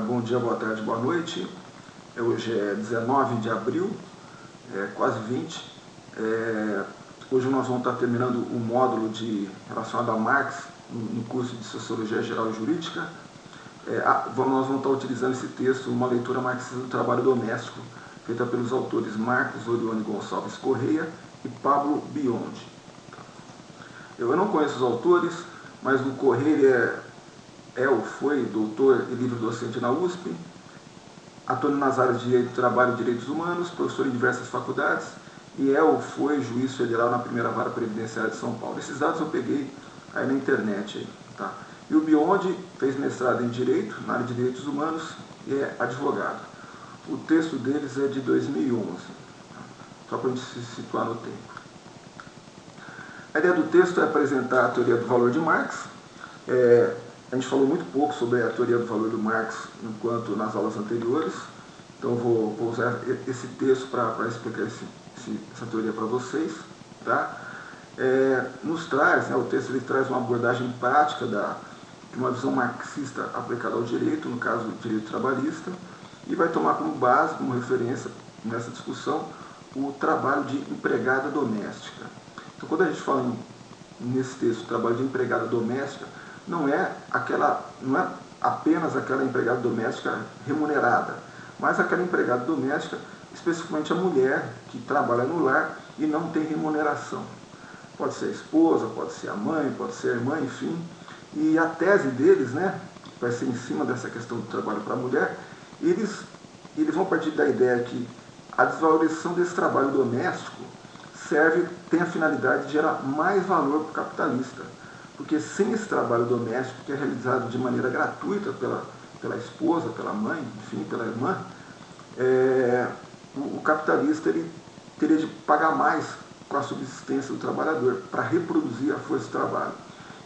Bom dia, boa tarde, boa noite. Hoje é 19 de abril, quase 20. Hoje nós vamos estar terminando o módulo relacionado a Marx no curso de Sociologia Geral e Jurídica. Nós vamos estar utilizando esse texto, uma leitura marxista do trabalho doméstico, feita pelos autores Marcos Orione Gonçalves Correia e Pablo Biondi. Eu não conheço os autores, mas o Correia foi doutor e livre-docente na USP, atuando nas áreas de Direito do Trabalho e Direitos Humanos, professor em diversas faculdades, e foi juiz federal na primeira vara previdenciária de São Paulo. Esses dados eu peguei aí na internet. Tá? E o Biondi fez mestrado em Direito, na área de Direitos Humanos, e é advogado. O texto deles é de 2011, só para a gente se situar no tempo. A ideia do texto é apresentar a teoria do valor de Marx. A gente falou muito pouco sobre a teoria do valor do Marx enquanto nas aulas anteriores, então vou usar esse texto para explicar essa teoria para vocês. Tá? O texto ele traz uma abordagem prática de uma visão marxista aplicada ao direito, no caso o direito trabalhista, e vai tomar como base, como referência nessa discussão, o trabalho de empregada doméstica. Então, quando a gente fala nesse texto, trabalho de empregada doméstica, não é apenas aquela empregada doméstica remunerada, mas aquela empregada doméstica, especificamente a mulher que trabalha no lar e não tem remuneração. Pode ser a esposa, pode ser a mãe, pode ser a irmã, enfim. E a tese deles, vai ser em cima dessa questão do trabalho para a mulher, eles vão partir da ideia que a desvalorização desse trabalho doméstico tem a finalidade de gerar mais valor para o capitalista. Porque sem esse trabalho doméstico, que é realizado de maneira gratuita pela esposa, pela mãe, enfim, pela irmã, o capitalista ele teria de pagar mais com a subsistência do trabalhador para reproduzir a força de trabalho.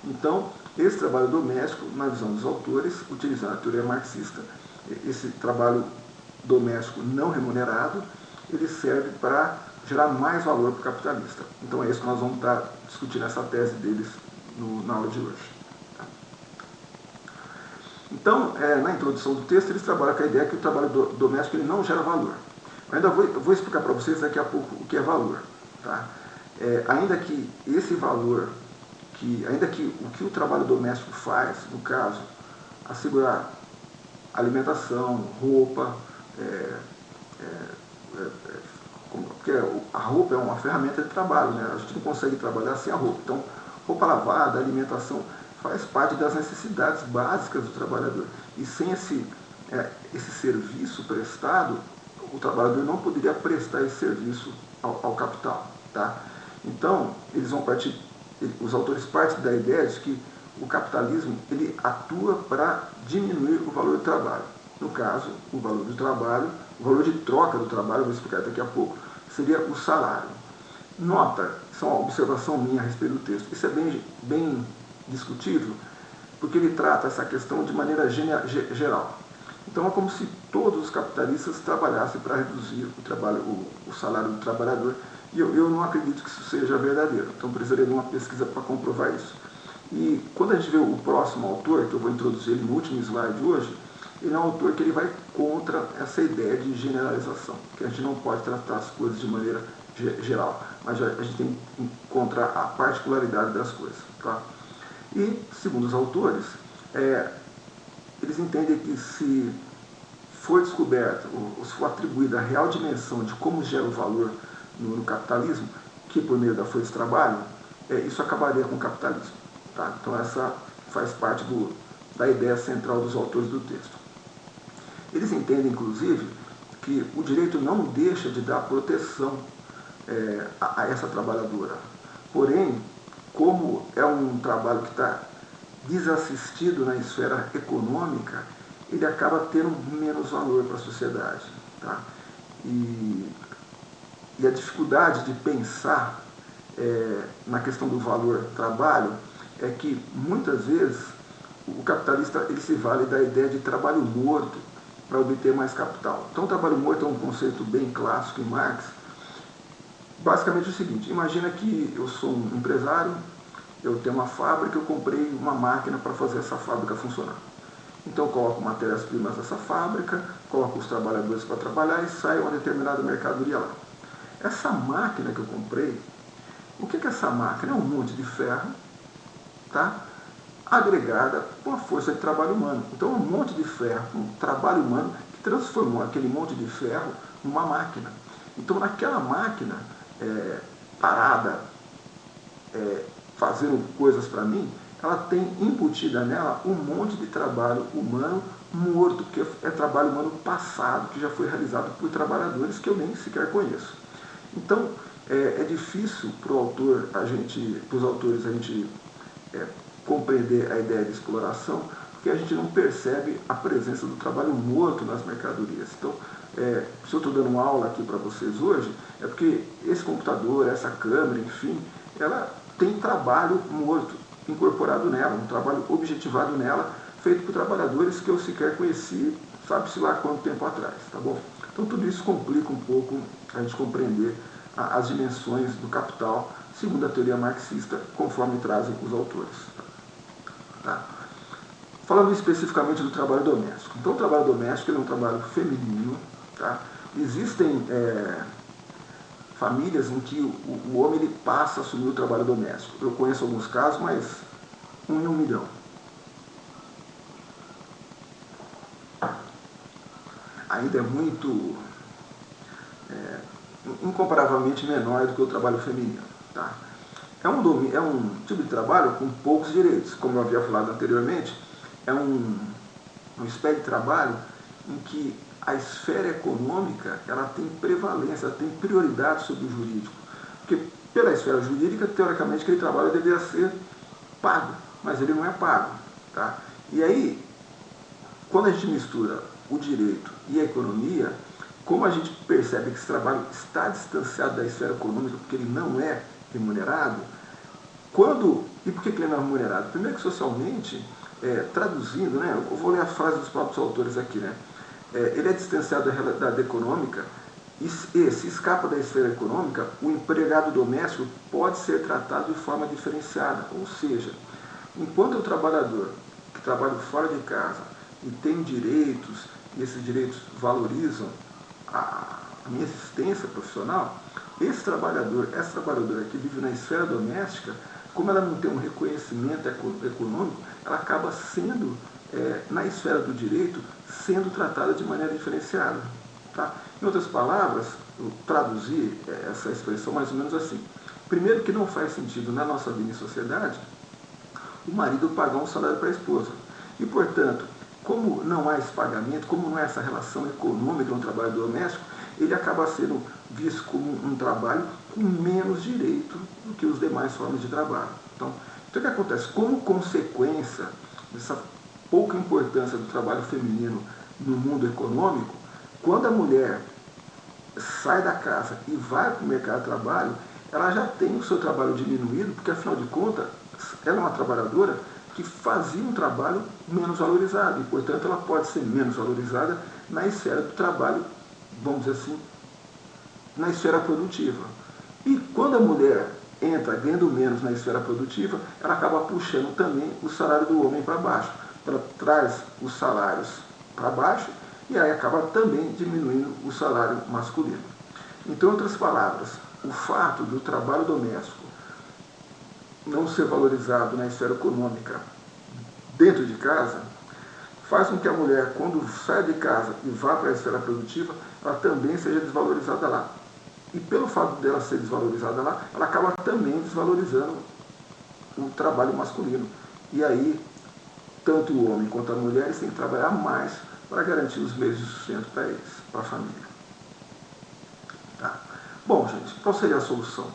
Então, esse trabalho doméstico, na visão dos autores, utilizando a teoria marxista, esse trabalho doméstico não remunerado, ele serve para gerar mais valor para o capitalista. Então é isso que nós vamos estar discutindo essa tese deles na aula de hoje. Tá? Então, na introdução do texto, eles trabalham com a ideia que o trabalho doméstico ele não gera valor. Eu ainda vou explicar para vocês daqui a pouco o que é valor. Tá? Ainda que esse valor, ainda que o que o trabalho doméstico faz, no caso, assegurar alimentação, roupa, porque a roupa é uma ferramenta de trabalho, a gente não consegue trabalhar sem a roupa. Então, roupa lavada, alimentação, faz parte das necessidades básicas do trabalhador. E sem esse serviço prestado, o trabalhador não poderia prestar esse serviço ao capital. Tá? Então, os autores partem da ideia de que o capitalismo ele atua para diminuir o valor do trabalho. No caso, o valor do trabalho, o valor de troca do trabalho, vou explicar daqui a pouco, seria o salário. Nota, isso é uma observação minha a respeito do texto, isso é bem discutível, porque ele trata essa questão de maneira geral. Então é como se todos os capitalistas trabalhassem para reduzir o salário do trabalhador, e eu não acredito que isso seja verdadeiro, então precisaria de uma pesquisa para comprovar isso. E quando a gente vê o próximo autor, que eu vou introduzir ele no último slide hoje, ele é um autor que ele vai contra essa ideia de generalização, que a gente não pode tratar as coisas de maneira geral, mas a gente tem que encontrar a particularidade das coisas. Tá? E, segundo os autores, eles entendem que se for descoberta, ou se for atribuída a real dimensão de como gera o valor no capitalismo, que por meio da força de trabalho, isso acabaria com o capitalismo. Tá? Então essa faz parte da ideia central dos autores do texto. Eles entendem, inclusive, que o direito não deixa de dar proteção a essa trabalhadora. Porém, como é um trabalho que está desassistido na esfera econômica, ele acaba tendo menos valor para a sociedade. Tá? E a dificuldade de pensar na questão do valor do trabalho é que, muitas vezes, o capitalista ele se vale da ideia de trabalho morto para obter mais capital. Então, o trabalho morto é um conceito bem clássico em Marx. Basicamente é o seguinte, imagina que eu sou um empresário, eu tenho uma fábrica, eu comprei uma máquina para fazer essa fábrica funcionar. Então eu coloco matérias-primas nessa fábrica, coloco os trabalhadores para trabalhar e sai uma determinada mercadoria lá. Essa máquina que eu comprei, o que é essa máquina? É um monte de ferro, tá? Agregada com a força de trabalho humano. Então é um monte de ferro, um trabalho humano que transformou aquele monte de ferro numa máquina. Então naquela máquina parada, fazendo coisas para mim, ela tem embutida nela um monte de trabalho humano morto, que é trabalho humano passado, que já foi realizado por trabalhadores que eu nem sequer conheço. Então, é difícil para os autores a gente compreender a ideia de exploração, porque a gente não percebe a presença do trabalho morto nas mercadorias. Então, se eu estou dando uma aula aqui para vocês hoje, é porque esse computador, essa câmera, enfim, ela tem trabalho morto incorporado nela, um trabalho objetivado nela, feito por trabalhadores que eu sequer conheci, sabe-se lá quanto tempo atrás, tá bom? Então tudo isso complica um pouco a gente compreender as dimensões do capital, segundo a teoria marxista, conforme trazem os autores. Tá? Falando especificamente do trabalho doméstico. Então o trabalho doméstico é um trabalho feminino, tá? Existem famílias em que o homem ele passa a assumir o trabalho doméstico. Eu conheço alguns casos, mas 1 em 1 milhão. Ainda é muito, incomparavelmente menor do que o trabalho feminino. Tá? É um tipo de trabalho com poucos direitos, como eu havia falado anteriormente, é uma espécie de trabalho em que a esfera econômica ela tem prevalência, ela tem prioridade sobre o jurídico. Porque pela esfera jurídica, teoricamente, aquele trabalho deveria ser pago, mas ele não é pago. Tá? E aí, quando a gente mistura o direito e a economia, como a gente percebe que esse trabalho está distanciado da esfera econômica, porque ele não é remunerado, e por que ele não é remunerado? Primeiro que socialmente, traduzindo, né, eu vou ler a frase dos próprios autores aqui, né, ele é distanciado da realidade econômica e se escapa da esfera econômica, o empregado doméstico pode ser tratado de forma diferenciada, ou seja, enquanto o trabalhador que trabalha fora de casa e tem direitos, e esses direitos valorizam a minha existência profissional, essa trabalhadora que vive na esfera doméstica, como ela não tem um reconhecimento econômico, ela acaba sendo, na esfera do direito, sendo tratada de maneira diferenciada. Tá? Em outras palavras, eu traduzi essa expressão mais ou menos assim. Primeiro que não faz sentido na nossa vida em sociedade o marido pagar um salário para a esposa. E, portanto, como não há esse pagamento, como não há essa relação econômica no trabalho doméstico, ele acaba sendo visto como um trabalho com menos direito do que os demais formas de trabalho. Então o que acontece? Como consequência dessa pouca importância do trabalho feminino no mundo econômico, quando a mulher sai da casa e vai para o mercado de trabalho, ela já tem o seu trabalho diminuído, porque afinal de contas, ela é uma trabalhadora que fazia um trabalho menos valorizado, e portanto ela pode ser menos valorizada na esfera do trabalho, vamos dizer assim, na esfera produtiva. E quando a mulher entra ganhando menos na esfera produtiva, ela acaba puxando também o salário do homem para baixo. Ela traz os salários para baixo e aí acaba também diminuindo o salário masculino. Então, em outras palavras, o fato do trabalho doméstico não ser valorizado na esfera econômica dentro de casa faz com que a mulher, quando sai de casa e vá para a esfera produtiva, ela também seja desvalorizada lá. E pelo fato dela ser desvalorizada lá, ela acaba também desvalorizando o trabalho masculino. E aí, tanto o homem quanto a mulher eles têm que trabalhar mais para garantir os meios de sustento para eles, para a família. Tá? Bom, gente, qual seria a solução?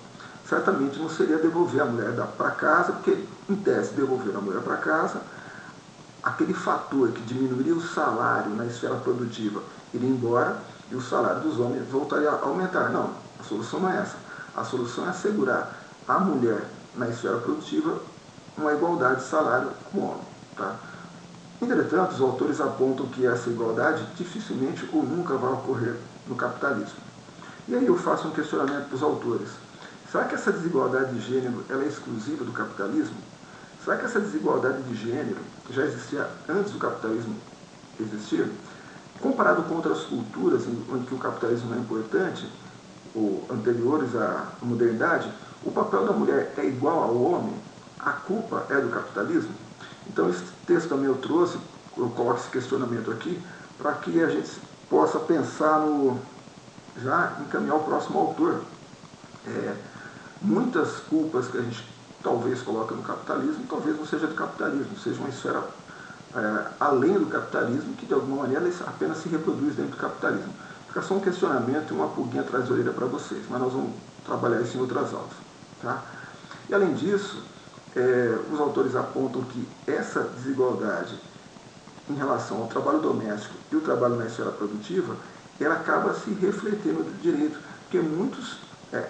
Certamente não seria devolver a mulher para casa, porque, em tese, devolver a mulher para casa, aquele fator que diminuiria o salário na esfera produtiva iria embora e o salário dos homens voltaria a aumentar. Não, a solução não é essa. A solução é assegurar à mulher na esfera produtiva uma igualdade de salário com o homem. Tá? Entretanto, os autores apontam que essa igualdade dificilmente ou nunca vai ocorrer no capitalismo. E aí eu faço um questionamento para os autores. Será que essa desigualdade de gênero ela é exclusiva do capitalismo? será que essa desigualdade de gênero já existia antes do capitalismo existir? Comparado com outras culturas em que o capitalismo é importante, ou anteriores à modernidade, o papel da mulher é igual ao homem? A culpa é do capitalismo? Então esse texto também eu coloco esse questionamento aqui, para que a gente possa pensar já encaminhar o próximo autor. Muitas culpas que a gente talvez coloca no capitalismo, talvez não seja do capitalismo, seja uma esfera além do capitalismo, que de alguma maneira apenas se reproduz dentro do capitalismo. Fica só um questionamento e uma pulguinha atrás da orelha para vocês, mas nós vamos trabalhar isso em outras aulas. Tá? E além disso, os autores apontam que essa desigualdade em relação ao trabalho doméstico e o trabalho na esfera produtiva, ela acaba se refletindo no direito, porque muitos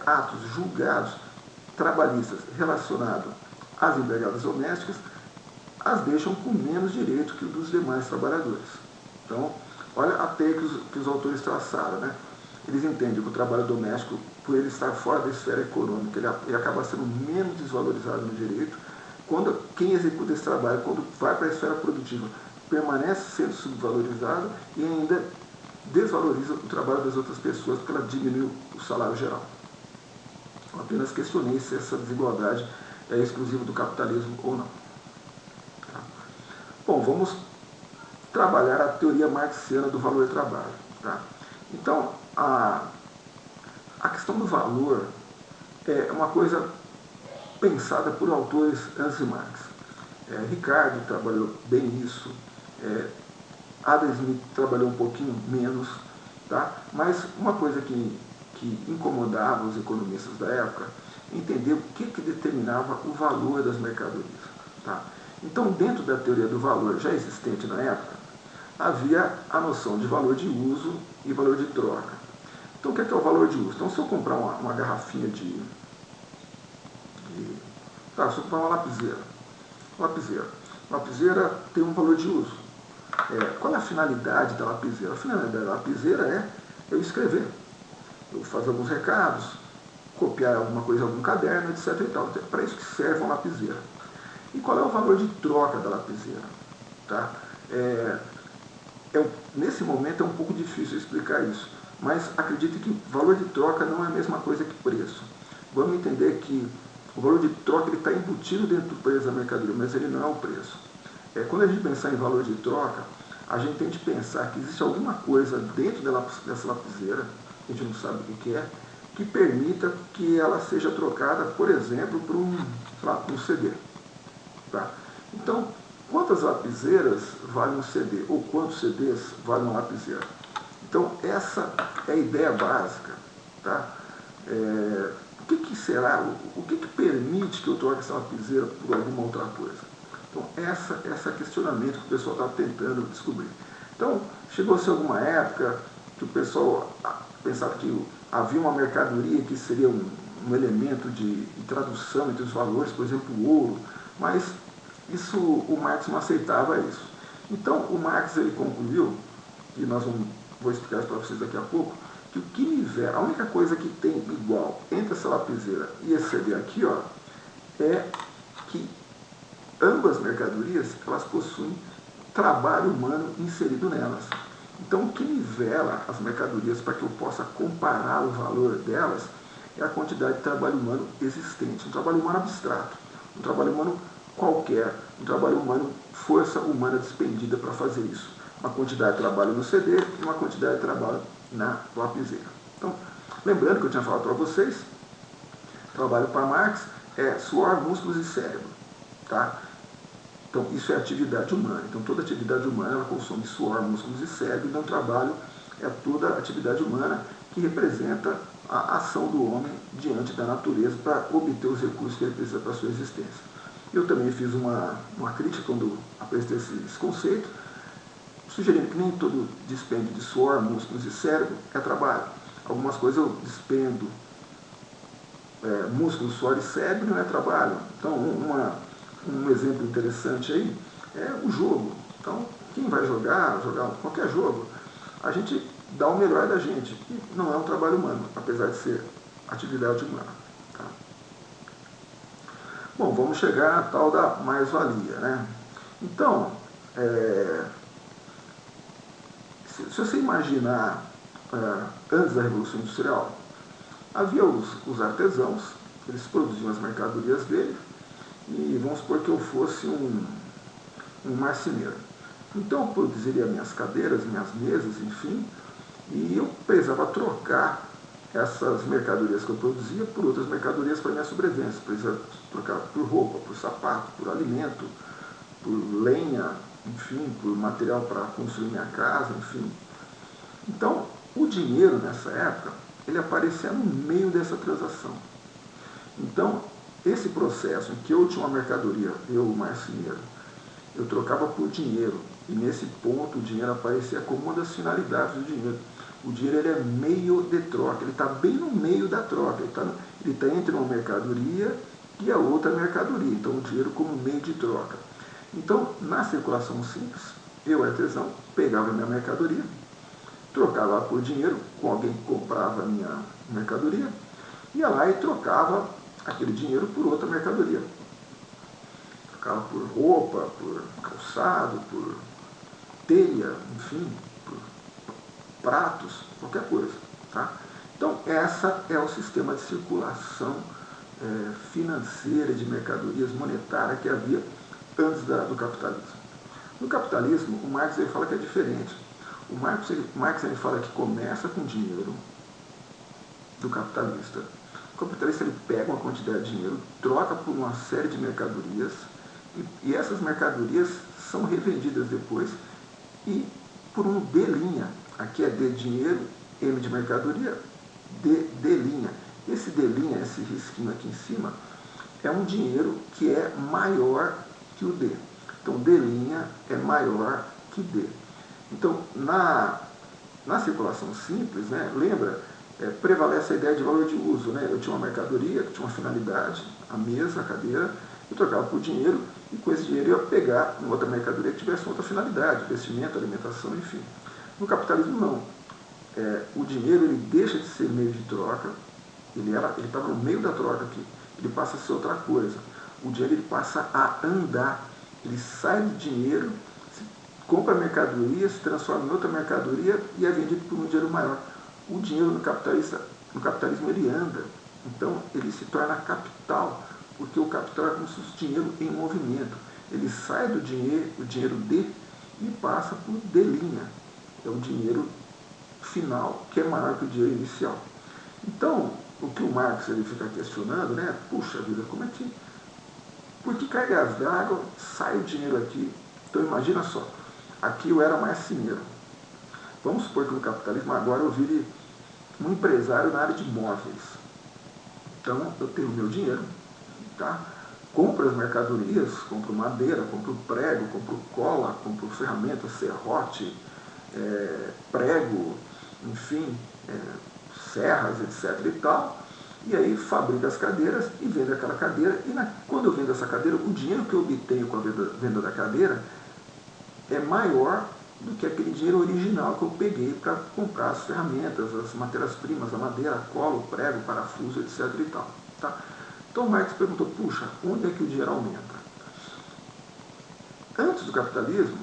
atos julgados trabalhistas relacionados às empregadas domésticas as deixam com menos direito que o dos demais trabalhadores. Então, olha a teia que os autores traçaram, né? Eles entendem que o trabalho doméstico, por ele estar fora da esfera econômica, ele acaba sendo menos desvalorizado no direito, quando quem executa esse trabalho, quando vai para a esfera produtiva, permanece sendo subvalorizado e ainda desvaloriza o trabalho das outras pessoas, porque ela diminui o salário geral. Eu apenas questionei se essa desigualdade é exclusiva do capitalismo ou não. Tá? Bom, vamos trabalhar a teoria marxiana do valor do trabalho. Tá? Então, a questão do valor é uma coisa pensada por autores antes de Marx. Ricardo trabalhou bem isso, Adam Smith trabalhou um pouquinho menos, tá? Mas uma coisa que incomodava os economistas da época é entender o que determinava o valor das mercadorias. Tá? Então, dentro da teoria do valor já existente na época, havia a noção de valor de uso e valor de troca. Então, o que é o valor de uso? Então, se eu comprar uma garrafinha se eu comprar uma lapiseira tem um valor de uso. Qual é a finalidade da lapiseira? A finalidade da lapiseira é eu escrever, eu fazer alguns recados, copiar alguma coisa em algum caderno, etc. E tal. Então, é para isso que serve uma lapiseira. E qual é o valor de troca da lapiseira? Tá? Nesse momento é um pouco difícil explicar isso, mas acredite que valor de troca não é a mesma coisa que preço. Vamos entender que o valor de troca está embutido dentro do preço da mercadoria, mas ele não é o preço. Quando a gente pensar em valor de troca, a gente tem que pensar que existe alguma coisa dentro dessa lapiseira, a gente não sabe o que é, que permita que ela seja trocada, por exemplo, por um CD. Tá? Então, quantas lapiseiras vale um CD? Ou quantos CDs vale uma lapiseira? Então, essa é a ideia básica. Tá? O que será, o que permite que eu troque essa lapiseira por alguma outra coisa? Então, esse é o questionamento que o pessoal está tentando descobrir. Então, chegou-se alguma época que o pessoal pensava que havia uma mercadoria que seria um elemento de tradução entre os valores, por exemplo, o ouro, mas o Marx não aceitava isso. Então, o Marx ele concluiu, e vou explicar isso para vocês daqui a pouco, que o que nivela, a única coisa que tem igual entre essa lapiseira e esse CD aqui, ó, é que ambas mercadorias elas possuem trabalho humano inserido nelas. Então, o que nivela as mercadorias para que eu possa comparar o valor delas é a quantidade de trabalho humano existente, um trabalho humano abstrato, um trabalho humano qualquer, um trabalho humano, força humana despendida para fazer isso. Uma quantidade de trabalho no CD e uma quantidade de trabalho na lapiseira. Então, lembrando que eu tinha falado para vocês, trabalho para Marx é suor, músculos e cérebro. Tá? Então, isso é atividade humana. Então, toda atividade humana ela consome suor, músculos e cérebro. Então, o trabalho é toda atividade humana que representa a ação do homem diante da natureza para obter os recursos que ele precisa para a sua existência. Eu também fiz uma crítica quando apresentei esse conceito, sugerindo que nem todo dispêndio de suor, músculos e cérebro é trabalho. Algumas coisas eu despendo músculo, suor e cérebro não é trabalho. Então, um exemplo interessante aí é o jogo. Então, quem vai jogar qualquer jogo, a gente dá o melhor da gente. E não é um trabalho humano, apesar de ser atividade humana. Tá? Bom, vamos chegar à tal da mais-valia, né? Então, se você imaginar antes da Revolução Industrial, havia os artesãos, eles produziam as mercadorias dele, e vamos supor que eu fosse um marceneiro. Então eu produziria minhas cadeiras, minhas mesas, enfim, e eu precisava trocar essas mercadorias que eu produzia por outras mercadorias para minha sobrevivência. Precisava trocar por roupa, por sapato, por alimento, por lenha, enfim, por material para construir minha casa, enfim. Então, o dinheiro nessa época, ele aparecia no meio dessa transação. Então, esse processo em que eu tinha uma mercadoria, eu, o marceneiro, eu trocava por dinheiro, e nesse ponto o dinheiro aparecia como uma das finalidades do dinheiro. O dinheiro ele é meio de troca, ele está bem no meio da troca, ele tá entre uma mercadoria e a outra mercadoria, então o dinheiro como meio de troca. Então, na circulação simples, eu, artesão, pegava a minha mercadoria, trocava por dinheiro com alguém que comprava a minha mercadoria, ia lá e trocava aquele dinheiro por outra mercadoria. Trocava por roupa, por calçado, por telha, enfim, por pratos, qualquer coisa. Tá? Então, essa é o sistema de circulação financeira de mercadorias monetária que havia antes do capitalismo. No capitalismo, o Marx ele fala que é diferente. O Marx ele fala que começa com dinheiro do capitalista. O capitalista ele pega uma quantidade de dinheiro, troca por uma série de mercadorias, e essas mercadorias são revendidas depois e por um D'. Aqui é D de dinheiro, M de mercadoria, D'. Esse D', esse risquinho aqui em cima, é um dinheiro que é maior que o D. Então, D' é maior que D. Então, na circulação simples, né, lembra, prevalece a ideia de valor de uso. Né? Eu tinha uma mercadoria, que tinha uma finalidade, a mesa, a cadeira, eu trocava por dinheiro, e com esse dinheiro eu ia pegar uma outra mercadoria que tivesse outra finalidade, vestimento, alimentação, enfim. No capitalismo, não. O dinheiro ele deixa de ser meio de troca, ele estava no meio da troca aqui, ele passa a ser outra coisa. O dinheiro ele passa a andar, ele sai do dinheiro, compra mercadoria, se transforma em outra mercadoria e é vendido por um dinheiro maior. O dinheiro no capitalismo ele anda, então ele se torna capital, porque o capital é como se fosse dinheiro em movimento. Ele sai do dinheiro, o dinheiro D, e passa por D'. É o dinheiro final, que é maior que o dinheiro inicial. Então, o que o Marx ele fica questionando, né? Puxa vida, como é que... Por que cargas d'água sai o dinheiro aqui? Então imagina só, aqui eu era marceneiro. Vamos supor que no capitalismo agora eu vire um empresário na área de móveis. Então eu tenho o meu dinheiro, tá? Compro as mercadorias, compro madeira, compro prego, compro cola, compro ferramenta, serrote, prego, enfim, serras, etc. e tal. E aí fabrico as cadeiras e vendo aquela cadeira. E quando eu vendo essa cadeira, o dinheiro que eu obtenho com a venda da cadeira é maior do que aquele dinheiro original que eu peguei para comprar as ferramentas, as matérias-primas, a madeira, a cola, o prego, o parafuso, etc. e tal. Tá? Então Marx perguntou, puxa, onde é que o dinheiro aumenta? Antes do capitalismo,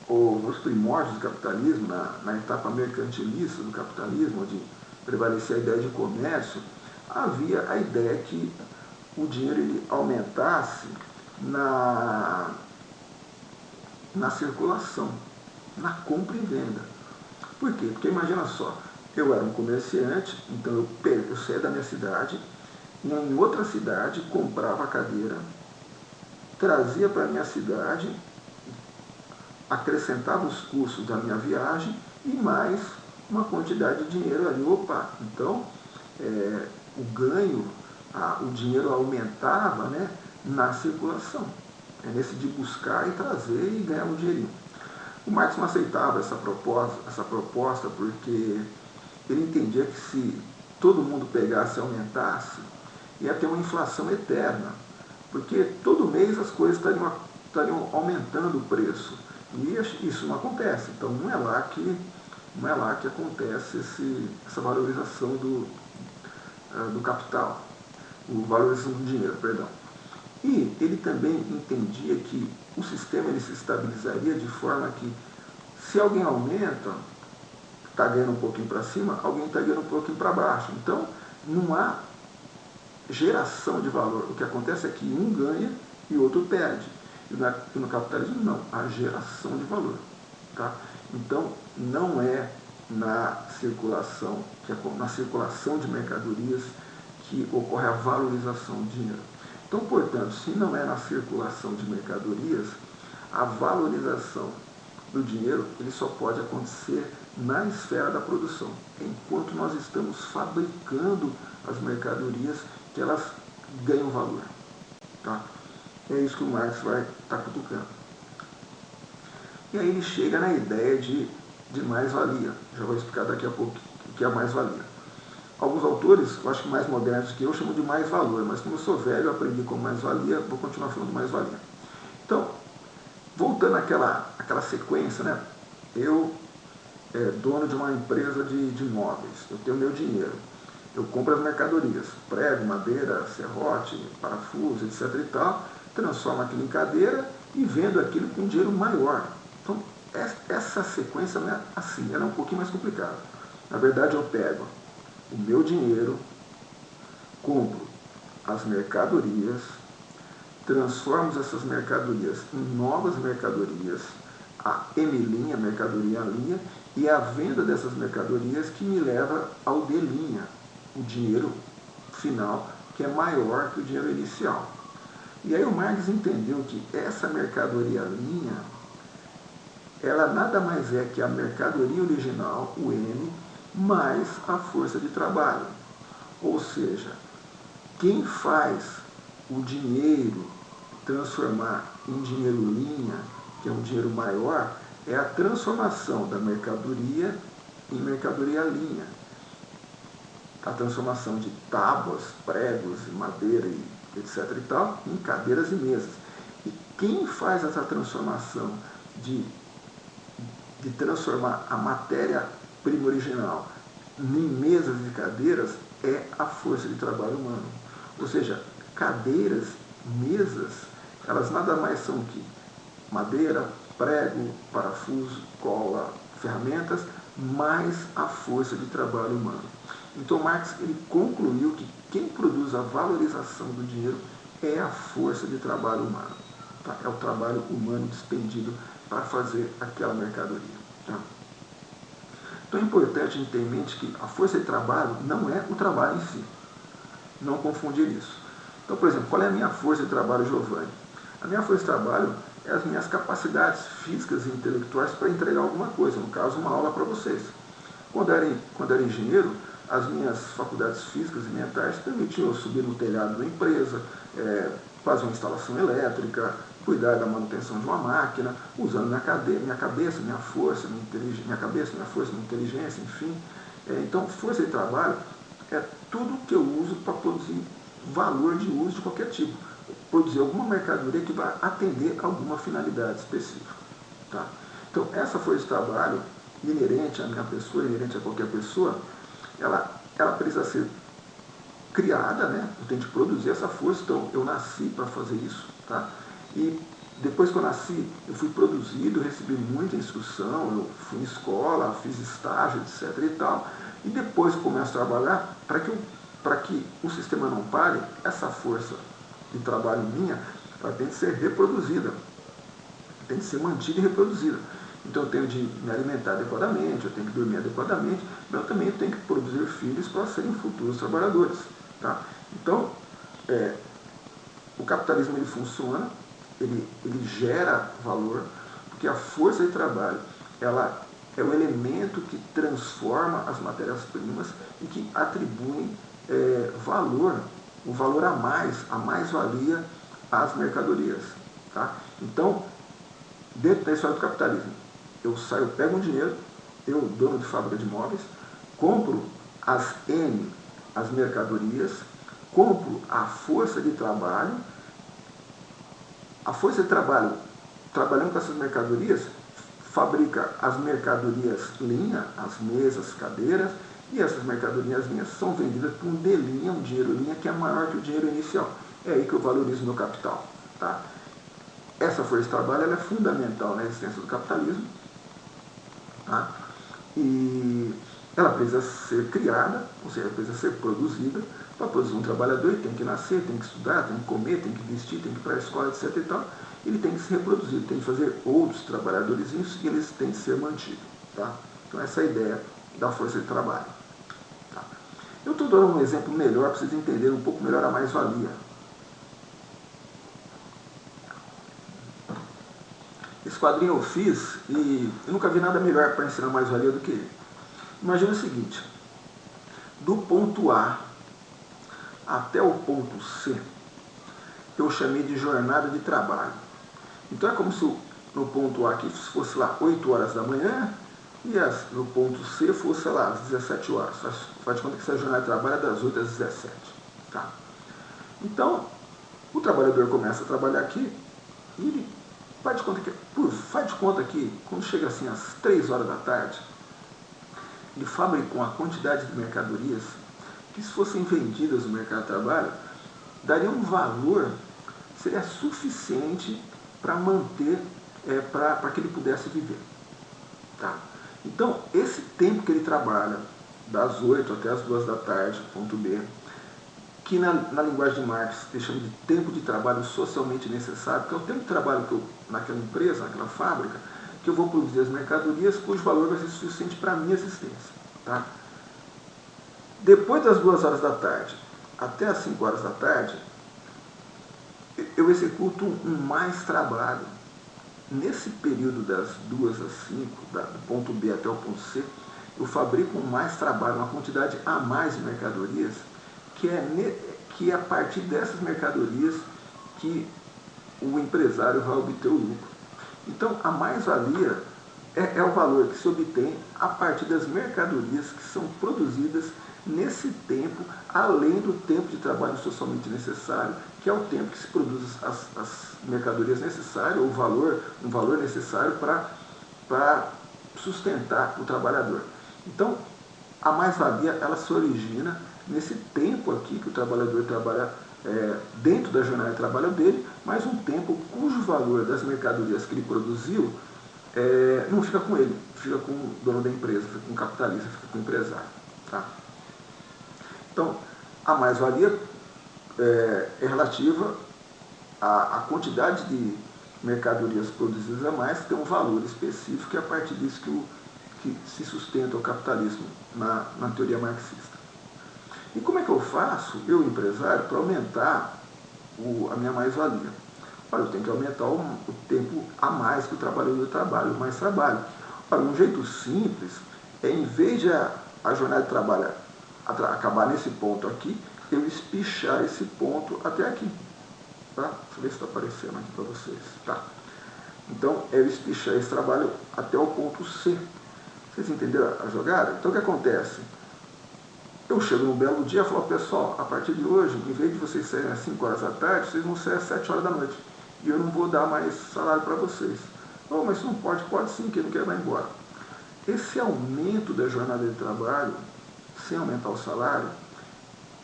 ou nos primórdios do capitalismo, na etapa mercantilista do capitalismo, onde prevalecia a ideia de comércio, havia a ideia que o dinheiro ele aumentasse na circulação, na compra e venda. Por quê? Porque imagina só, eu era um comerciante, então eu saía da minha cidade, ia em outra cidade, comprava a cadeira, trazia para a minha cidade, acrescentava os custos da minha viagem e mais uma quantidade de dinheiro ali. Opa, então o ganho, o dinheiro aumentava, né, na circulação. É nesse de buscar e trazer e ganhar um dinheirinho. O Marx não aceitava essa proposta porque ele entendia que se todo mundo pegasse e aumentasse, ia ter uma inflação eterna, porque todo mês as coisas estariam aumentando o preço, e isso não acontece. Então não é lá que acontece essa valorização do capital, valorização do dinheiro, perdão. E ele também entendia que o sistema ele se estabilizaria de forma que, se alguém aumenta, está ganhando um pouquinho para cima, alguém está ganhando um pouquinho para baixo. Então, não há geração de valor. O que acontece é que um ganha e o outro perde. E no capitalismo, não. Há geração de valor. Tá? Então, não é na circulação, na circulação de mercadorias que ocorre a valorização do dinheiro. Então, portanto, se não é na circulação de mercadorias, a valorização do dinheiro ele só pode acontecer na esfera da produção, enquanto nós estamos fabricando as mercadorias que elas ganham valor. Tá? É isso que o Marx vai estar cutucando. E aí ele chega na ideia de mais-valia. Já vou explicar daqui a pouco o que é a mais-valia. Alguns autores, eu acho que mais modernos que eu, chamam de mais-valor, mas como eu sou velho, eu aprendi como mais-valia, vou continuar falando de mais-valia. Então, voltando àquela sequência, né? Eu, dono de uma empresa de imóveis, eu tenho meu dinheiro, eu compro as mercadorias, prego, madeira, serrote, parafuso, etc. e tal, transformo aquilo em cadeira e vendo aquilo com um dinheiro maior. Então, essa sequência não é assim, ela é um pouquinho mais complicada. Na verdade, eu pego o meu dinheiro, compro as mercadorias, transformo essas mercadorias em novas mercadorias, a M', mercadoria linha, e a venda dessas mercadorias que me leva ao D', o dinheiro final, que é maior que o dinheiro inicial. E aí o Marx entendeu que essa mercadoria linha, ela nada mais é que a mercadoria original, o M, mais a força de trabalho. Ou seja, quem faz o dinheiro transformar em dinheiro linha, que é um dinheiro maior, é a transformação da mercadoria em mercadoria linha. A transformação de tábuas, pregos, madeira e etc. e tal, em cadeiras e mesas. E quem faz essa transformação de transformar a matéria-prima original em mesas e cadeiras é a força de trabalho humano. Ou seja, cadeiras, mesas, elas nada mais são que madeira, prego, parafuso, cola, ferramentas, mais a força de trabalho humano. Então Marx ele concluiu que quem produz a valorização do dinheiro é a força de trabalho humano. Tá? É o trabalho humano despendido para fazer aquela mercadoria. Tá? Então é importante ter em mente que a força de trabalho não é o trabalho em si. Não confundir isso. Então, por exemplo, qual é a minha força de trabalho, Giovanni? A minha força de trabalho é as minhas capacidades físicas e intelectuais para entregar alguma coisa, no caso, uma aula para vocês. Quando eu era engenheiro, as minhas faculdades físicas e mentais permitiam eu subir no telhado da empresa, fazer uma instalação elétrica, cuidar da manutenção de uma máquina, usando minha cabeça, minha força, minha cabeça, minha força, minha inteligência, enfim. Então, força de trabalho é tudo que eu uso para produzir valor de uso de qualquer tipo. Produzir alguma mercadoria que vai atender a alguma finalidade específica. Tá? Então, essa força de trabalho inerente à minha pessoa, inerente a qualquer pessoa, ela precisa ser criada, né? Eu tenho que produzir essa força, então eu nasci para fazer isso. Tá? E depois que eu nasci, eu fui produzido, recebi muita instrução, eu fui em escola, fiz estágio, etc. e tal. E depois que eu começo a trabalhar, para que o sistema não pare, essa força de trabalho minha, ela tem que ser reproduzida, tem que ser mantida e reproduzida. Então eu tenho de me alimentar adequadamente, eu tenho que dormir adequadamente, mas eu também tenho que produzir filhos para serem futuros trabalhadores. Tá? Então, o capitalismo ele funciona, ele gera valor, porque a força de trabalho ela é o elemento que transforma as matérias-primas e que atribui valor, o valor a mais-valia às mercadorias. Tá? Então, dentro da história do capitalismo, eu pego um dinheiro, eu, dono de fábrica de imóveis, compro as mercadorias, compro a força de trabalho, trabalhando com essas mercadorias, fabrica as mercadorias linha, as mesas, cadeiras, e essas mercadorias linhas são vendidas por um D', um dinheiro linha que é maior que o dinheiro inicial. é aí que eu valorizo meu capital. Tá? Essa força de trabalho ela é fundamental na existência do capitalismo. Tá? E ela precisa ser criada, ou seja, precisa ser produzida. Para produzir um trabalhador, ele tem que nascer, tem que estudar, tem que comer, tem que vestir, tem que ir para a escola, etc. E tal. Ele tem que se reproduzir, tem que fazer outros trabalhadores e eles têm que ser mantidos. Tá? Então essa é a ideia da força de trabalho. Tá? Eu estou dando um exemplo melhor para vocês entenderem um pouco melhor a mais-valia. Esse quadrinho eu fiz e eu nunca vi nada melhor para ensinar mais-valia do que ele. Imagina o seguinte, do ponto A até o ponto C, eu chamei de jornada de trabalho. Então é como se no ponto A aqui fosse lá 8 horas da manhã e no ponto C fosse, sei lá, às 17 horas. Faz de conta que essa jornada de trabalho é das 8 às 17. Tá? Então, o trabalhador começa a trabalhar aqui e ele faz de conta que quando chega assim às 3 horas da tarde, ele fabricou uma quantidade de mercadorias que, se fossem vendidas no mercado de trabalho, daria um valor, seria suficiente para manter, para que ele pudesse viver. Tá? Então, esse tempo que ele trabalha, das 8 até as 2 da tarde, ponto B, que na linguagem de Marx eles chamam de tempo de trabalho socialmente necessário, que é o tempo de trabalho que eu, naquela empresa, naquela fábrica, que eu vou produzir as mercadorias, cujo valor vai ser suficiente para a minha existência. Tá? Depois das 2 horas da tarde até as 5 horas da tarde, eu executo um mais trabalho. Nesse período das 2 às 5, do ponto B até o ponto C, eu fabrico um mais trabalho, uma quantidade a mais de mercadorias, que é a partir dessas mercadorias que o empresário vai obter o lucro. Então, a mais-valia é o valor que se obtém a partir das mercadorias que são produzidas nesse tempo, além do tempo de trabalho socialmente necessário, que é o tempo que se produz as mercadorias necessárias, ou um valor necessário para sustentar o trabalhador. Então, a mais-valia ela se origina nesse tempo aqui que o trabalhador trabalha dentro da jornada de trabalho dele, mas um tempo cujo valor das mercadorias que ele produziu não fica com ele, fica com o dono da empresa, fica com o capitalista, fica com o empresário. Tá? Então, a mais-valia é relativa à quantidade de mercadorias produzidas a mais, que tem um valor específico, e é a partir disso que se sustenta o capitalismo na teoria marxista. E como é que eu faço, eu empresário, para aumentar a minha mais-valia? Olha, eu tenho que aumentar o tempo a mais que o trabalhador trabalha, o mais trabalho. Olha, um jeito simples em vez de a jornada de trabalho acabar nesse ponto aqui, eu espichar esse ponto até aqui. Tá? Deixa eu ver se está aparecendo aqui para vocês. Tá. Então, eu espichar esse trabalho até o ponto C. Vocês entenderam a jogada? Então, o que acontece? Eu chego num belo dia e falo, pessoal, a partir de hoje, em vez de vocês saírem às 5 horas da tarde, vocês vão sair às 7 horas da noite. E eu não vou dar mais salário para vocês. Oh, mas isso não pode. Pode sim, quem não quer vai embora. Esse aumento da jornada de trabalho, sem aumentar o salário,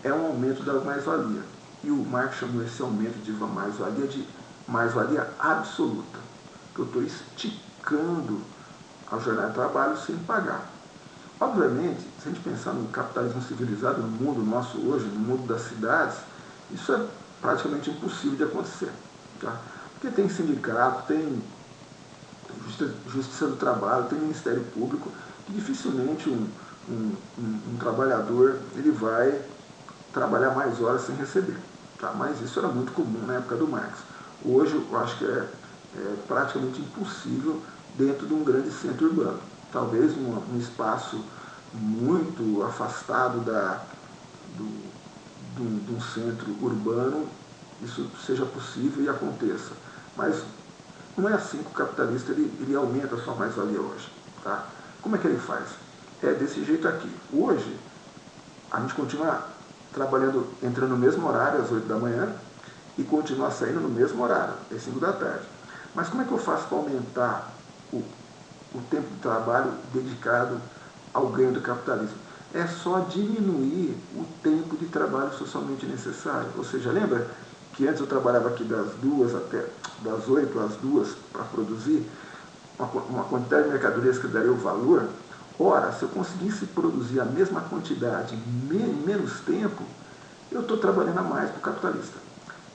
é um aumento da mais-valia. E o Marx chamou esse aumento de mais-valia de mais-valia absoluta. Que eu estou esticando a jornada de trabalho sem pagar. Obviamente, se a gente pensar no capitalismo civilizado, no mundo nosso hoje, no mundo das cidades, isso é praticamente impossível de acontecer. Tá? Porque tem sindicato, tem justiça do trabalho, tem Ministério Público, que dificilmente um trabalhador ele vai trabalhar mais horas sem receber. Tá? Mas isso era muito comum na época do Marx. Hoje eu acho que é praticamente impossível dentro de um grande centro urbano. Talvez um espaço muito afastado de um centro urbano isso seja possível e aconteça. Mas não é assim que o capitalista ele aumenta a sua mais-valia hoje. Tá? Como é que ele faz? É desse jeito aqui. Hoje, a gente continua trabalhando, entrando no mesmo horário, às 8 da manhã, e continua saindo no mesmo horário, às 5 da tarde. Mas como é que eu faço para aumentar o tempo de trabalho dedicado ao ganho do capitalismo? É só diminuir o tempo de trabalho socialmente necessário. Ou seja, lembra que antes eu trabalhava aqui das 8 às 2 para produzir uma quantidade de mercadorias que daria o valor. Ora, se eu conseguisse produzir a mesma quantidade em menos tempo, eu estou trabalhando a mais para o capitalista.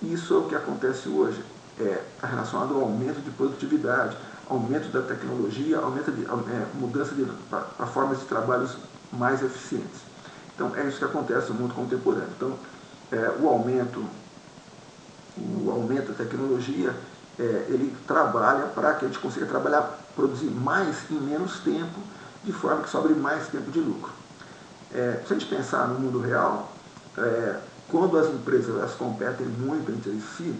Isso é o que acontece hoje. Está relacionado ao aumento de produtividade, aumento da tecnologia, mudança para formas de trabalhos mais eficientes. Então, é isso que acontece no mundo contemporâneo. Então, o aumento da tecnologia, ele trabalha para que a gente consiga produzir mais em menos tempo, de forma que sobre mais tempo de lucro. Se a gente pensar no mundo real, quando as empresas elas competem muito entre si,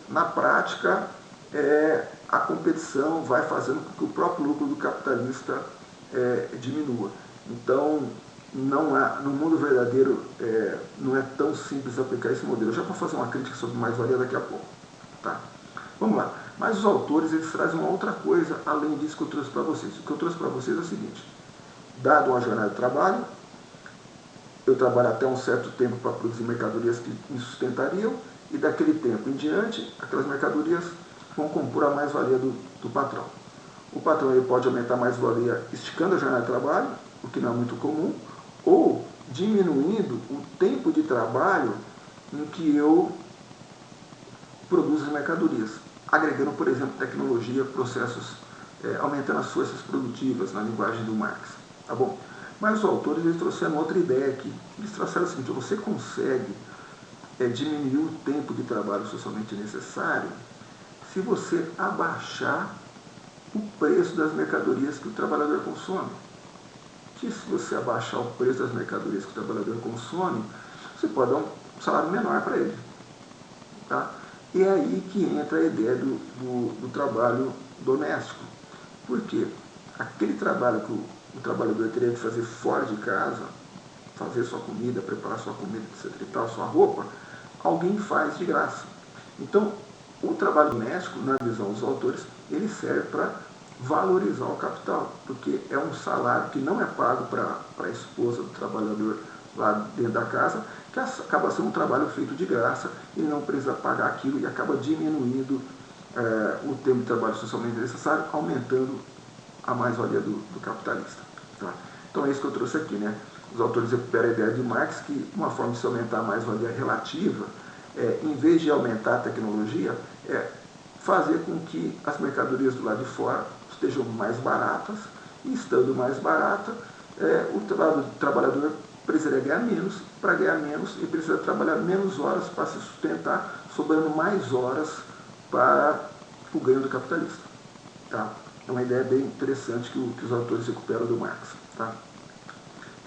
na prática, a competição vai fazendo com que o próprio lucro do capitalista diminua. Então, no mundo verdadeiro, não é tão simples aplicar esse modelo. Eu já vou fazer uma crítica sobre mais-valia daqui a pouco. Tá? Vamos lá. Mas os autores eles trazem uma outra coisa, além disso que eu trouxe para vocês. O que eu trouxe para vocês é o seguinte: dado uma jornada de trabalho, eu trabalho até um certo tempo para produzir mercadorias que me sustentariam, e daquele tempo em diante, aquelas mercadorias vão compor a mais-valia do patrão. O patrão ele pode aumentar a mais-valia esticando a jornada de trabalho, o que não é muito comum, ou diminuindo o tempo de trabalho em que eu produzo as mercadorias, agregando, por exemplo, tecnologia, processos, aumentando as forças produtivas, na linguagem do Marx. Tá bom? Mas os autores eles trouxeram outra ideia aqui. Eles trouxeram o seguinte: você consegue diminuir o tempo de trabalho socialmente necessário se você abaixar o preço das mercadorias que o trabalhador consome. Que se você abaixar o preço das mercadorias que o trabalhador consome, você pode dar um salário menor para ele. Tá? E é aí que entra a ideia do trabalho doméstico. Por quê? Aquele trabalho que o trabalhador teria que fazer fora de casa, fazer sua comida, preparar sua comida, etc. e tal, sua roupa, alguém faz de graça. Então, o trabalho doméstico, na visão dos autores, ele serve para valorizar o capital, porque é um salário que não é pago para a esposa do trabalhador lá dentro da casa, que acaba sendo um trabalho feito de graça, e não precisa pagar aquilo e acaba diminuindo o tempo de trabalho socialmente necessário, aumentando a mais-valia do capitalista. Tá? Então é isso que eu trouxe aqui, né? Os autores recuperam a ideia de Marx que uma forma de se aumentar a mais-valia relativa, em vez de aumentar a tecnologia, é fazer com que as mercadorias do lado de fora estejam mais baratas, e estando mais barata, o trabalhador precisaria ganhar menos. Para ganhar menos, ele precisa trabalhar menos horas para se sustentar, sobrando mais horas para o ganho do capitalista. Tá? É uma ideia bem interessante que os autores recuperam do Marx. Tá?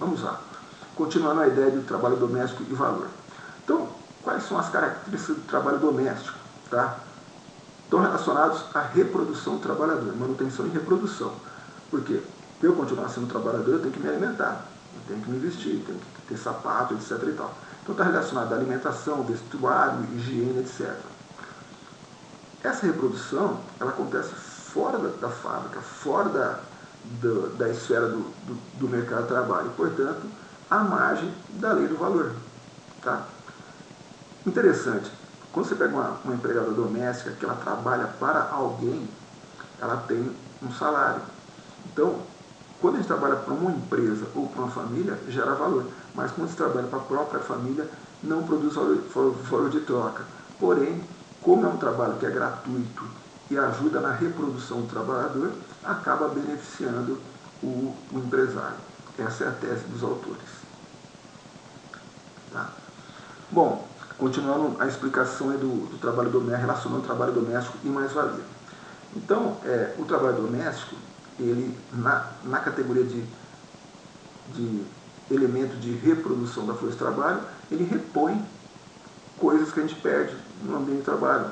Vamos lá. Continuando a ideia do trabalho doméstico e valor. Então, quais são as características do trabalho doméstico? Tá? Estão relacionados à reprodução do trabalhador, manutenção e reprodução. Por quê? Para eu continuar sendo trabalhador, eu tenho que me alimentar, eu tenho que me vestir, tenho que ter sapato, etc. e tal. Então está relacionado à alimentação, vestuário, higiene, etc. Essa reprodução, ela acontece fora da fábrica, fora da esfera do mercado de trabalho, e, portanto, à margem da lei do valor. Tá? Interessante, quando você pega uma empregada doméstica que ela trabalha para alguém, ela tem um salário. Então, quando a gente trabalha para uma empresa ou para uma família, gera valor. Mas quando você trabalha para a própria família, não produz valor de troca. Porém, como é um trabalho que é gratuito e ajuda na reprodução do trabalhador, acaba beneficiando o empresário. Essa é a tese dos autores. Tá? Bom, continuando a explicação do trabalho doméstico, relacionando o trabalho doméstico e mais-valia. Então, o trabalho doméstico, ele, na categoria de elemento de reprodução da força de trabalho, ele repõe coisas que a gente perde no ambiente de trabalho.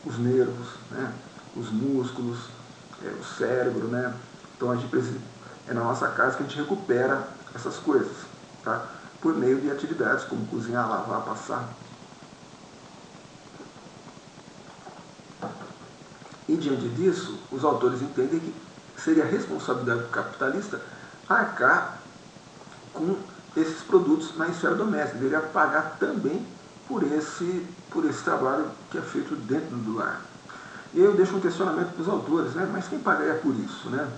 Os nervos, né? Os músculos, o cérebro, né? Então a gente precisa, é na nossa casa que a gente recupera essas coisas, tá? Por meio de atividades como cozinhar, lavar, passar. E diante disso, os autores entendem que seria a responsabilidade do capitalista arcar com esses produtos na esfera doméstica. Ele deveria pagar também por esse trabalho que é feito dentro do lar. E aí eu deixo um questionamento para os autores, né? Mas quem pagaria por isso, né?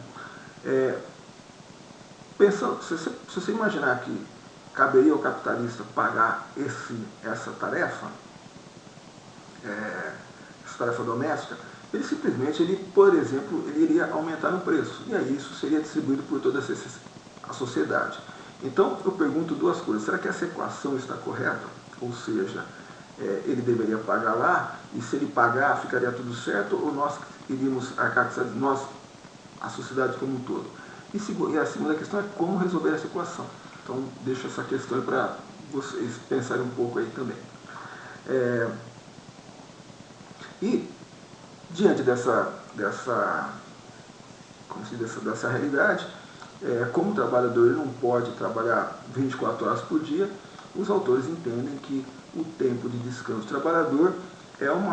Pensando, se você imaginar que caberia ao capitalista pagar essa tarefa, essa tarefa doméstica, ele simplesmente, por exemplo, ele iria aumentar no preço. E aí isso seria distribuído por toda a sociedade. Então eu pergunto duas coisas. Será que essa equação está correta? Ou seja, ele deveria pagar lá, e se ele pagar ficaria tudo certo, ou nós iríamos arcar, nós, a sociedade como um todo? E a segunda questão é como resolver essa equação. Então deixo essa questão para vocês pensarem um pouco aí também. E diante dessa realidade, como o trabalhador ele não pode trabalhar 24 horas por dia, os autores entendem que o tempo de descanso do trabalhador é algo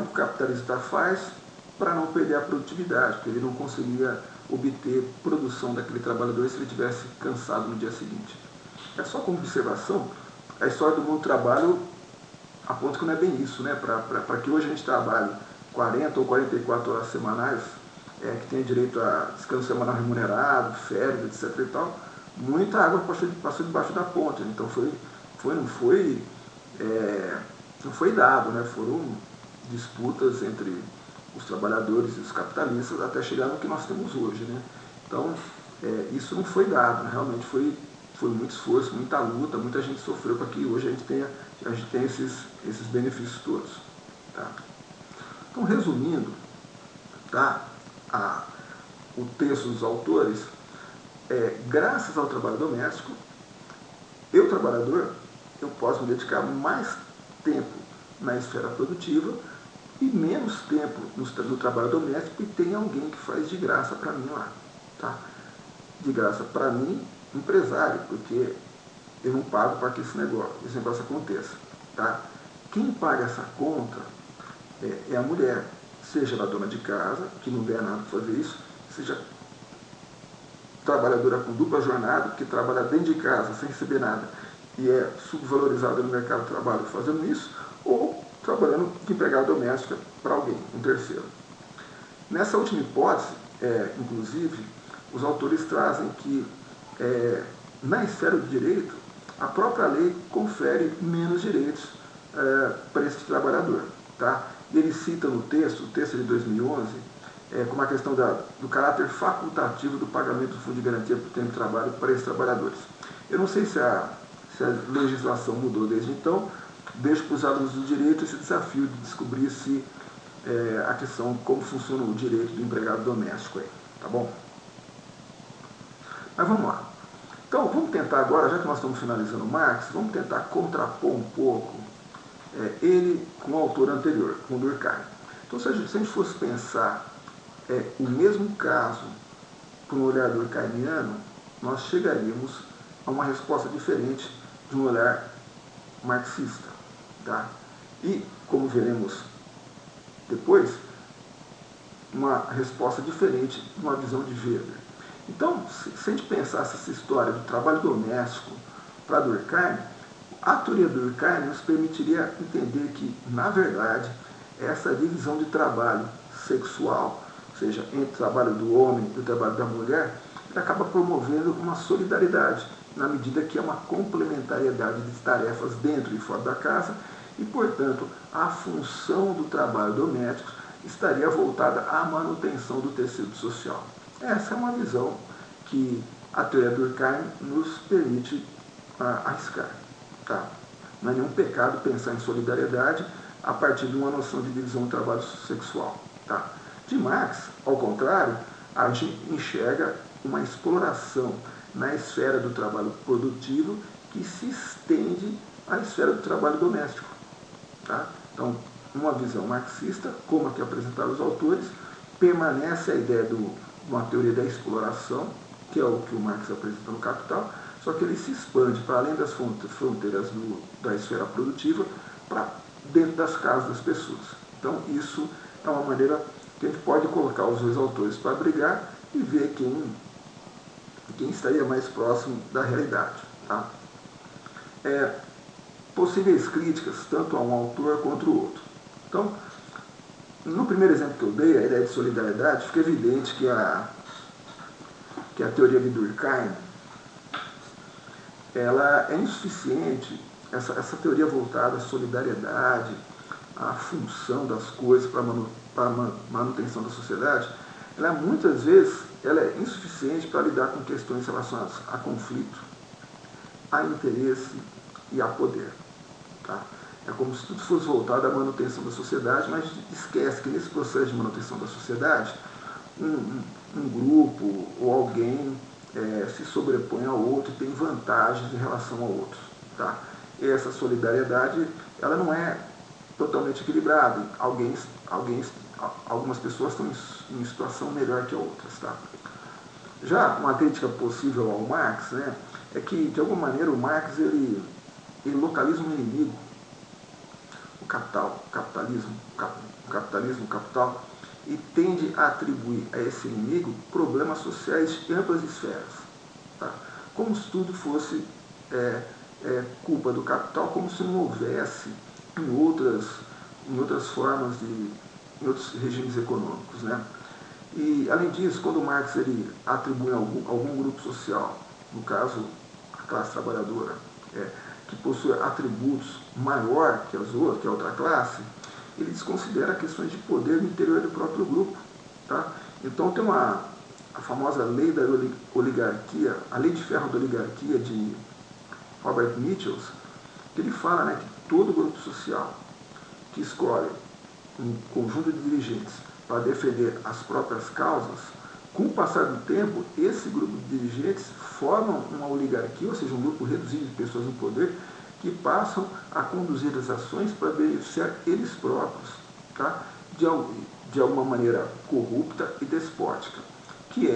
que o capitalista faz para não perder a produtividade, porque ele não conseguiria obter produção daquele trabalhador se ele tivesse cansado no dia seguinte. É só como observação, a história do mundo do trabalho aponta que não é bem isso, né? Para que hoje a gente trabalhe 40 ou 44 horas semanais, que tenha direito a descanso semanal remunerado, férias, etc. e tal, muita água passou debaixo da ponte. Então não foi dado, né? Foram disputas entre os trabalhadores e os capitalistas até chegar no que nós temos hoje, né? Então isso não foi dado, né? Realmente foi muito esforço, muita luta, muita gente sofreu para que hoje a gente tenha esses benefícios todos. Tá? Então, resumindo, tá? O texto dos autores, graças ao trabalho doméstico, eu, trabalhador, eu posso me dedicar mais tempo na esfera produtiva e menos tempo no trabalho doméstico, e tem alguém que faz de graça para mim lá. Tá? De graça para mim, empresário, porque eu não pago para que esse negócio aconteça. Tá? Quem paga essa conta é a mulher, seja ela dona de casa, que não ganha nada para fazer isso, seja trabalhadora com dupla jornada, que trabalha dentro de casa sem receber nada e é subvalorizada no mercado de trabalho fazendo isso, ou trabalhando de empregada doméstica para alguém, um terceiro. Nessa última hipótese, inclusive, os autores trazem que na esfera do direito, a própria lei confere menos direitos para esse trabalhador. Tá? E ele cita no texto, o texto de 2011, como a questão do caráter facultativo do pagamento do fundo de garantia por tempo de trabalho para esses trabalhadores. Eu não sei se a legislação mudou desde então, deixo para os alunos do direito esse desafio de descobrir se a questão, como funciona o direito do empregado doméstico aí, tá bom? Mas vamos lá. Então, vamos tentar agora, já que nós estamos finalizando Marx, vamos tentar contrapor um pouco ele com o autor anterior, com o Durkheim. Então, se a gente fosse pensar o mesmo caso por um olhar durkheimiano, nós chegaríamos a uma resposta diferente de um olhar marxista. Tá? E, como veremos depois, uma resposta diferente de uma visão de Weber. Então, se a gente pensasse essa história do trabalho doméstico para Durkheim, a teoria do Durkheim nos permitiria entender que, na verdade, essa divisão de trabalho sexual, ou seja, entre o trabalho do homem e o trabalho da mulher, ele acaba promovendo uma solidariedade, na medida que é uma complementariedade de tarefas dentro e fora da casa, e, portanto, a função do trabalho doméstico estaria voltada à manutenção do tecido social. Essa é uma visão que a teoria do Durkheim nos permite arriscar. Tá? Não é nenhum pecado pensar em solidariedade a partir de uma noção de divisão do trabalho sexual. Tá? De Marx, ao contrário, a gente enxerga uma exploração na esfera do trabalho produtivo que se estende à esfera do trabalho doméstico. Tá? Então, uma visão marxista, como a que apresentaram os autores, permanece a ideia de uma teoria da exploração, que é o que o Marx apresenta no Capital, só que ele se expande para além das fronteiras da esfera produtiva, para dentro das casas das pessoas. Então, isso é uma maneira que a gente pode colocar os dois autores para brigar e ver quem estaria mais próximo da realidade. Tá? possíveis críticas, tanto a um autor quanto ao outro. Então, no primeiro exemplo que eu dei, a ideia de solidariedade, fica evidente que a teoria de Durkheim, ela é insuficiente, essa teoria voltada à solidariedade, à função das coisas para a manutenção da sociedade, ela muitas vezes ela é insuficiente para lidar com questões relacionadas a conflito, a interesse e a poder. Tá? É como se tudo fosse voltado à manutenção da sociedade, mas esquece que nesse processo de manutenção da sociedade, um grupo ou alguém se sobrepõe ao outro e tem vantagens em relação ao outro. Tá? E essa solidariedade ela não é totalmente equilibrada. Algumas pessoas estão em situação melhor que outras. Tá? Já uma crítica possível ao Marx, né, é que, de alguma maneira, o Marx ele localiza um inimigo, o capitalismo, o capital, e tende a atribuir a esse inimigo problemas sociais de amplas esferas. Tá? Como se tudo fosse culpa do capital, como se não houvesse em outras formas, em outros regimes econômicos. Né? E, além disso, quando Marx ele atribui a algum grupo social, no caso a classe trabalhadora, que possui atributos maior que a outra classe, ele desconsidera questões de poder no interior do próprio grupo. Tá? Então tem a famosa lei da oligarquia, a lei de ferro da oligarquia de Robert Michels, que ele fala, né, que todo grupo social que escolhe um conjunto de dirigentes para defender as próprias causas, com o passar do tempo, esse grupo de dirigentes formam uma oligarquia, ou seja, um grupo reduzido de pessoas no poder, que passam a conduzir as ações para beneficiar eles próprios, tá? de alguma maneira corrupta e despótica, que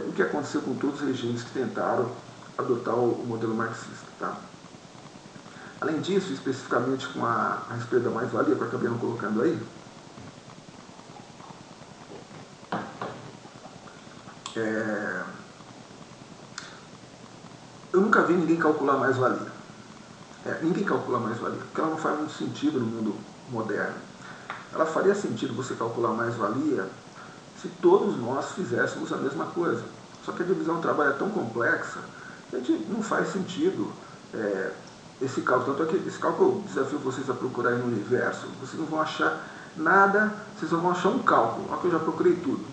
o que aconteceu com todos os regimes que tentaram adotar o modelo marxista. Tá? Além disso, especificamente a respeito da mais-valia, que eu acabei não colocando aí, eu nunca vi ninguém calcular mais-valia. Ninguém calcula mais-valia, porque ela não faz muito sentido no mundo moderno. Ela faria sentido você calcular mais-valia se todos nós fizéssemos a mesma coisa. Só que a divisão do trabalho é tão complexa que a gente não faz sentido esse cálculo. Tanto é que esse cálculo eu desafio vocês a procurarem no universo. Vocês não vão achar nada, vocês só vão achar um cálculo. Olha que eu já procurei tudo.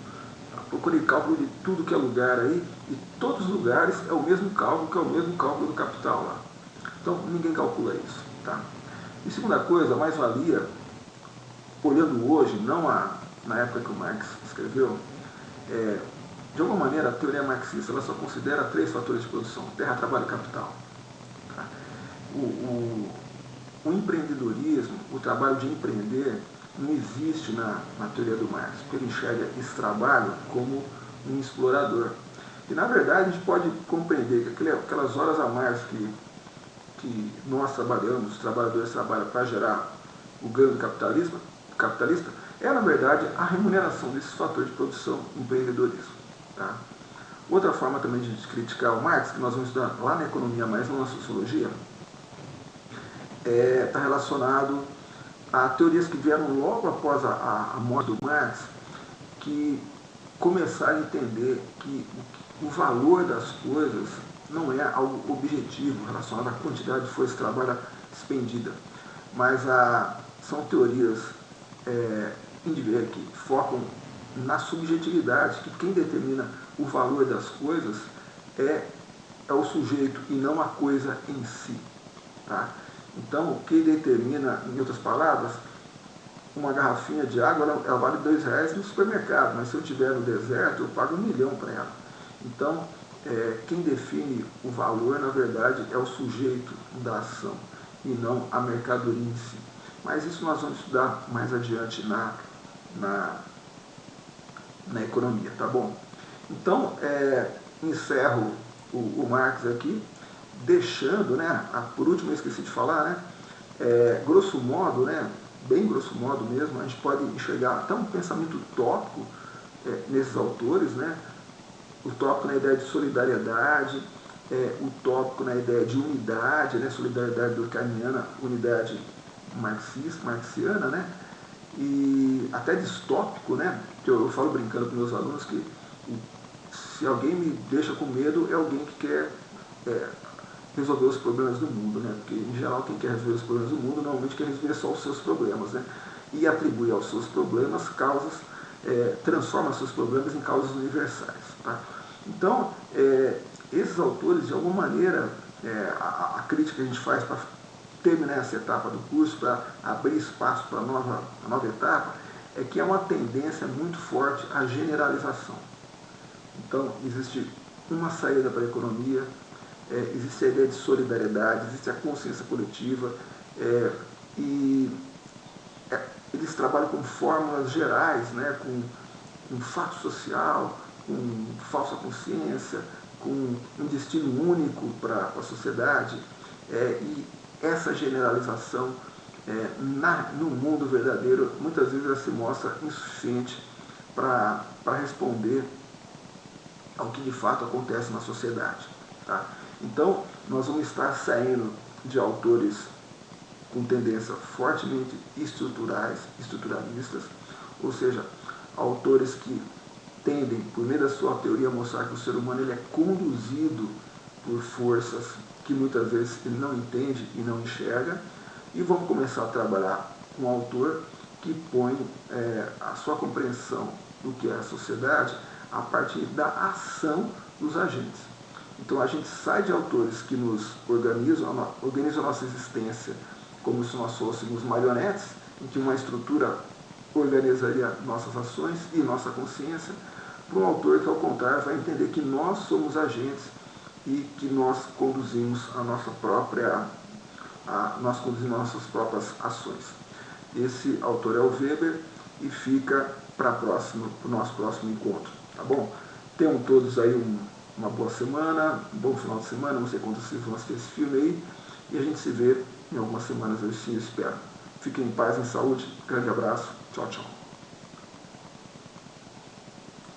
Procurei cálculo de tudo que é lugar aí, e todos os lugares é o mesmo cálculo, que é o mesmo cálculo do capital lá. Então, ninguém calcula isso. Tá? E segunda coisa, a mais-valia, olhando hoje, não na época que o Marx escreveu, de alguma maneira a teoria marxista ela só considera 3 fatores de produção: terra, trabalho e capital. Tá? O empreendedorismo, o trabalho de empreender, não existe na teoria do Marx, porque ele enxerga esse trabalho como um explorador. E, na verdade, a gente pode compreender que aquelas horas a mais que nós trabalhamos, os trabalhadores trabalham para gerar o ganho do capitalista, na verdade, a remuneração desses fatores de produção, empreendedorismo. Tá? Outra forma também de criticar o Marx, que nós vamos estudar lá na economia, mas não na sociologia, está relacionado a teorias que vieram logo após a morte do Marx, que começaram a entender que o valor das coisas não é algo objetivo relacionado à quantidade de força de trabalho expendida, mas são teorias que focam na subjetividade, que quem determina o valor das coisas é o sujeito e não a coisa em si. Tá? Então, o que determina, em outras palavras, uma garrafinha de água, ela vale R$2 no supermercado, mas se eu estiver no deserto, eu pago R$1 milhão para ela. Então, quem define o valor, na verdade, é o sujeito da ação e não a mercadoria em si. Mas isso nós vamos estudar mais adiante na economia, tá bom? Então, encerro o Marx aqui, deixando, né, por último eu esqueci de falar, né, grosso modo, né, bem grosso modo mesmo, a gente pode enxergar até um pensamento utópico nesses autores, né, utópico na ideia de solidariedade, utópico na ideia de unidade, né, solidariedade durkheimiana, unidade marxiana, né, e até distópico, né, que eu falo brincando com meus alunos que se alguém me deixa com medo é alguém que quer resolver os problemas do mundo, né, porque em geral quem quer resolver os problemas do mundo normalmente quer resolver só os seus problemas, né, e atribui aos seus problemas causas, transforma seus problemas em causas universais. Tá? Então, esses autores, de alguma maneira, a crítica que a gente faz para terminar essa etapa do curso, para abrir espaço para a nova etapa, é que há uma tendência muito forte à generalização. Então, existe uma saída para a economia, existe a ideia de solidariedade, existe a consciência coletiva, e eles trabalham com fórmulas gerais, né, com fato social, com falsa consciência, com um destino único para a sociedade, e essa generalização no mundo verdadeiro muitas vezes ela se mostra insuficiente para responder ao que de fato acontece na sociedade. Tá? Então, nós vamos estar saindo de autores com tendência fortemente estruturalistas, ou seja, autores que tendem, por meio da sua teoria, a mostrar que o ser humano ele é conduzido por forças que muitas vezes ele não entende e não enxerga, e vamos começar a trabalhar com um autor que põe a sua compreensão do que é a sociedade a partir da ação dos agentes. Então a gente sai de autores que nos organizam a nossa existência como se nós fôssemos marionetes, em que uma estrutura organizaria nossas ações e nossa consciência, para um autor que, ao contrário, vai entender que nós somos agentes e que nós conduzimos nossas próprias ações. Esse autor é o Weber e fica para o nosso próximo encontro. Tá bom? Tenham todos aí uma boa semana, um bom final de semana, não sei quantos vocês vão assistir esse filme aí, e a gente se vê em algumas semanas, eu sim espero. Fiquem em paz, em saúde, grande abraço, tchau, tchau.